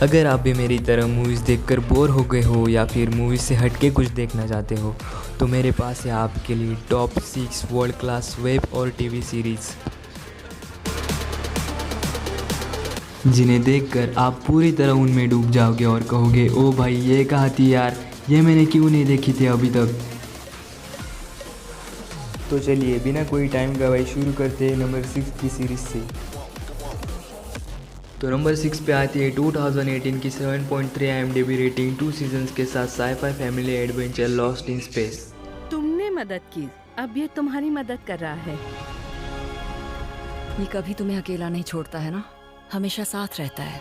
अगर आप भी मेरी तरह मूवीज़ देखकर बोर हो गए हो या फिर मूवीज़ से हटके कुछ देखना चाहते हो तो मेरे पास है आपके लिए टॉप 6 वर्ल्ड क्लास वेब और टीवी सीरीज़, जिन्हें देखकर आप पूरी तरह उनमें डूब जाओगे और कहोगे ओ भाई ये कहा थी यार, ये मैंने क्यों नहीं देखी थी अभी तक। तो चलिए बिना कोई टाइम गवाए शुरू करते हैं नंबर 6 की सीरीज़ से। तो नंबर 6 पे आती है 2018 की 7.3 IMDb रेटिंग 2 सीजन्स के साथ sci-fi family adventure lost in space. तुमने मदद की, अब ये तुम्हारी मदद कर रहा है। ये कभी तुम्हें अकेला नहीं छोड़ता है ना, हमेशा साथ रहता है।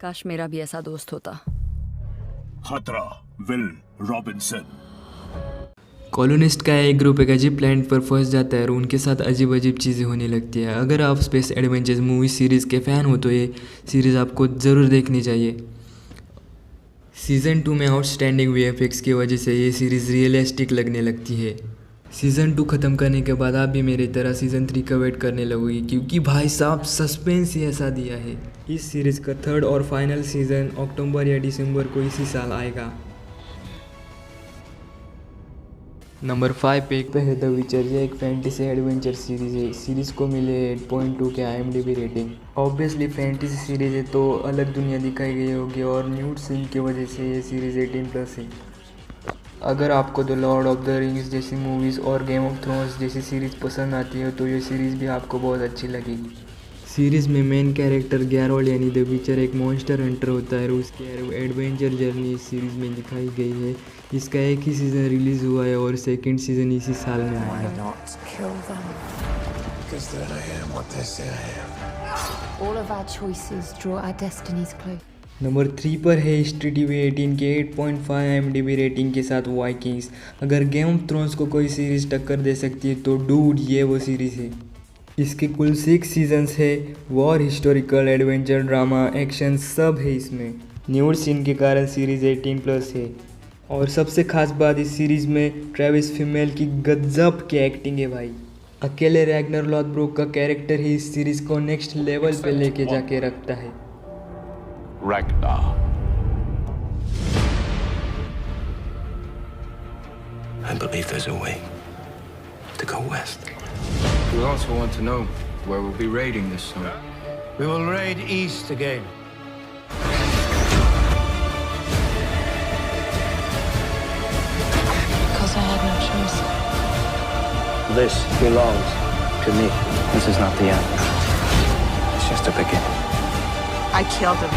काश मेरा भी ऐसा दोस्त होता। खतरा, विल रॉबिन्सन। कॉलोनिस्ट का एक ग्रुप एक अजीब प्लैनेट पर फंस जाता है और उनके साथ अजीब अजीब चीज़ें होने लगती है। अगर आप स्पेस एडवेंचर्स मूवी सीरीज़ के फ़ैन हो तो ये सीरीज़ आपको ज़रूर देखनी चाहिए। सीज़न 2 में आउटस्टैंडिंग VFX की वजह से ये सीरीज़ रियलिस्टिक लगने लगती है। सीज़न 2 ख़त्म करने के बाद आप भी मेरी तरह सीज़न 3 का वेट करने लगोगी, क्योंकि भाई साहब सस्पेंस ही ऐसा दिया है। इस सीरीज़ का 3rd और फाइनल सीज़न अक्टूबर या दिसंबर को इसी साल आएगा। नंबर 5 पे है द विचर। ये एक फैंटेसी एडवेंचर सीरीज़ है। सीरीज़ को मिले 8.2 के IMDb rating. Obviously fantasy series है तो अलग दुनिया दिखाई गई होगी और न्यूड सीन की वजह से ये सीरीज़ 18+ है। अगर आपको the Lord of the rings जैसी मूवीज़ और गेम ऑफ थ्रोन्स जैसी सीरीज़ पसंद आती है तो ये सीरीज़ भी आपको बहुत अच्छी लगेगी। सीरीज़ में मेन कैरेक्टर गैरोल्ड यानी द विचर एक मॉन्स्टर हंटर होता है और उसकी एडवेंचर जर्नी इस सीरीज़ में दिखाई गई है। इसका एक ही सीज़न रिलीज़ हुआ है और सेकंड सीज़न इसी साल में आएगा। नंबर 3 पर है हिस्ट्री TV 18 के 8.5 IMDb रेटिंग के साथ वाइकिंग्स। अगर गेम ऑफ थ्रोन्स को कोई सीरीज़ टक्कर दे सकती है तो डूड ये वो सीरीज़ है। इसके कुल 6 सीजन्स है। War, historical, adventure, drama, action सब है इसमें। न्यूड सीन के कारण सीरीज़ 18+ है और सबसे खास बात इस सीरीज़ में ट्रेविस फीमेल की गजब की एक्टिंग है भाई। अकेले रैग्नर लॉथब्रोक का कैरेक्टर ही इस सीरीज़ को नेक्स्ट लेवल पे लेके जाके रखता है। Ragnar. I believe there's a way to go west. We also want to know where we'll be raiding this summer. We will raid east again. Because I had no choice. This belongs to me. This is not the end. It's just a beginning. I killed him.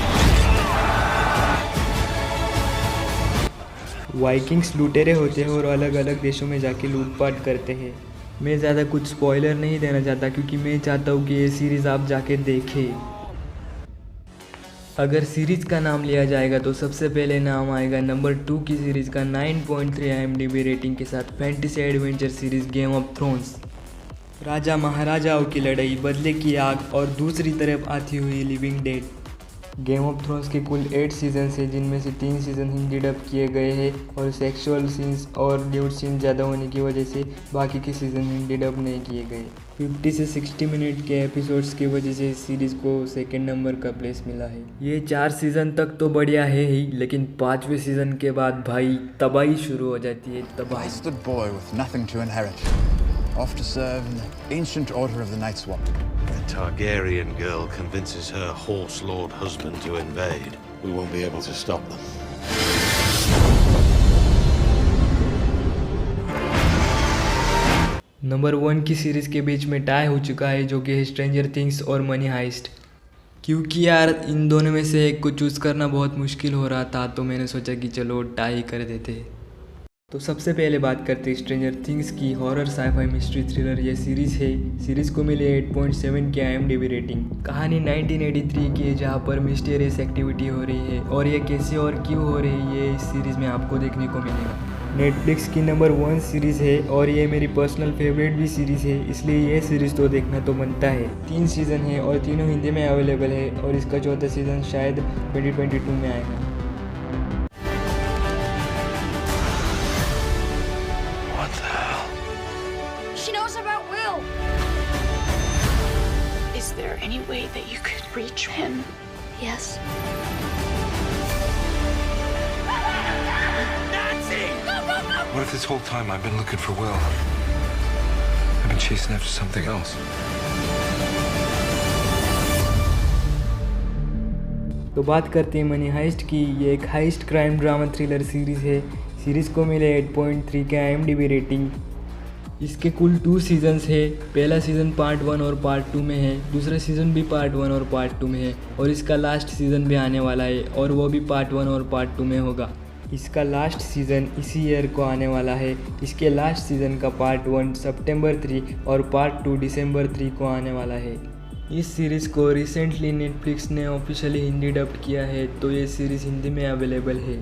Vikings लुटेरे होते हैं और अलग अलग देशों में जाके लूटपाट करते हैं। मैं ज़्यादा कुछ स्पॉइलर नहीं देना चाहता क्योंकि मैं चाहता हूँ कि ये सीरीज़ आप जाके देखें। अगर सीरीज़ का नाम लिया जाएगा तो सबसे पहले नाम आएगा नंबर 2 की सीरीज़ का 9.3 IMDb रेटिंग के साथ fantasy adventure series Game of Thrones. राजा महाराजाओं की लड़ाई, बदले की आग और दूसरी तरफ आती हुई living dead. Game of thrones के कुल 8 सीजन्स हैं जिनमें से 3 सीज़न हिंदी डब किए गए हैं और सेक्सुअल सीन्स और न्यूड सीन्स ज़्यादा होने की वजह से बाकी के सीज़न हिंदी डब नहीं किए गए। 50 से 60 मिनट के एपिसोड्स की वजह से इस सीरीज़ को 2nd नंबर का प्लेस मिला है। ये 4 सीज़न तक तो बढ़िया है ही, लेकिन 5वें सीज़न के बाद भाई तबाही शुरू हो जाती है। तबाही। Bastard boy with nothing to inherit, off to serve in the ancient order of the Night's Watch. A Targaryen girl convinces her horse lord husband to invade. We won't be able to stop them. Number 1 की series के बीच में tie हो चुका है जो कि है stranger things और मनी हाइस्ट। क्योंकि यार इन दोनों में से एक को चूज़ करना बहुत मुश्किल हो रहा था तो मैंने सोचा कि चलो टाई कर देते। तो सबसे पहले बात करते हैं स्ट्रेंजर थिंग्स की। हॉरर साई-फाई मिस्ट्री थ्रिलर ये सीरीज़ है। सीरीज़ को मिले 8.7 की IMDb रेटिंग। कहानी 1983 की है जहाँ पर मिस्टीरियस एक्टिविटी हो रही है और ये कैसे और क्यों हो रही है ये इस सीरीज़ में आपको देखने को मिलेगा। नेटफ्लिक्स की नंबर 1 सीरीज़ है और ये मेरी पर्सनल फेवरेट भी सीरीज़ है, इसलिए ये सीरीज़ तो देखना तो बनता है। 3 सीज़न है और तीनों हिंदी में अवेलेबल है और इसका 4था सीज़न शायद 2022 में आएगा। there any way that you could reach him? Yes. What if this whole time I've been looking for Will? I've been chasing after something else. तो बात करते हैं मनी हाइस्ट की। ये एक heist crime drama thriller series है। Series को मिले 8.3 का IMDb रेटिंग। इसके कुल 2 सीजन्स है। पहला सीज़न पार्ट 1 और पार्ट 2 में है, दूसरा सीज़न भी पार्ट 1 और पार्ट 2 में है, और इसका लास्ट सीज़न भी आने वाला है और वो भी पार्ट 1 और पार्ट 2 में होगा। इसका लास्ट सीज़न इसी ईयर को आने वाला है। इसके लास्ट सीज़न का पार्ट 1 सितंबर 3 और पार्ट 2 दिसंबर 3 को आने वाला है। इस सीरीज़ को रिसेंटली नेटफ्लिक्स ने ऑफिशियली हिंदी डब्ड किया है, तो ये सीरीज़ हिंदी में अवेलेबल है।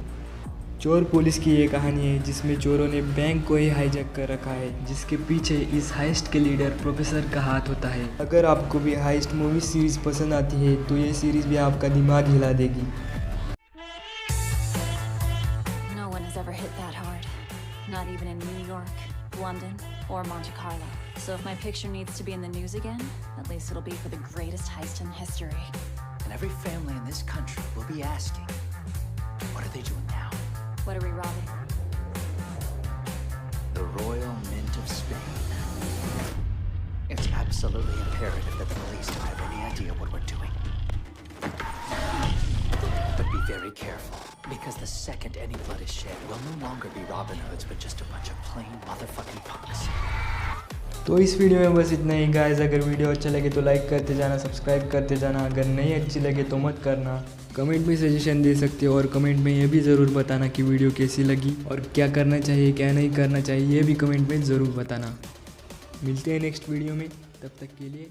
चोर पुलिस की ये कहानी है जिसमें चोरों ने बैंक को ही हाईजैक कर रखा है, जिसके पीछे इस हाइस्ट के लीडर प्रोफेसर का हाथ होता है। अगर आपको भी हाइस्ट मूवी सीरीज़ पसंद आती है तो ये सीरीज़ भी आपका दिमाग हिला देगी। No one has ever hit that hard. Not even in New York, London, or Monte Carlo. So if my picture needs to be in the news again, at least it'll be for the greatest heist in history. And every family in this country will be asking, what are they doing now? What are we robbing? The Royal Mint of Spain. It's absolutely imperative that the police don't have any idea what we're doing. But be very careful, because the second any blood is shed, we'll no longer be Robin Hoods, but just a bunch of plain motherfucking punks. तो इस video में बस इतना ही guys. अगर video अच्छा लगे तो like करते जाना, सब्सक्राइब करते जाना। अगर नहीं अच्छी लगे तो मत करना। कमेंट में सजेशन दे सकते हो और कमेंट में ये भी ज़रूर बताना कि वीडियो कैसी लगी और क्या करना चाहिए क्या नहीं करना चाहिए, ये भी कमेंट में ज़रूर बताना। मिलते हैं नेक्स्ट वीडियो में, तब तक के लिए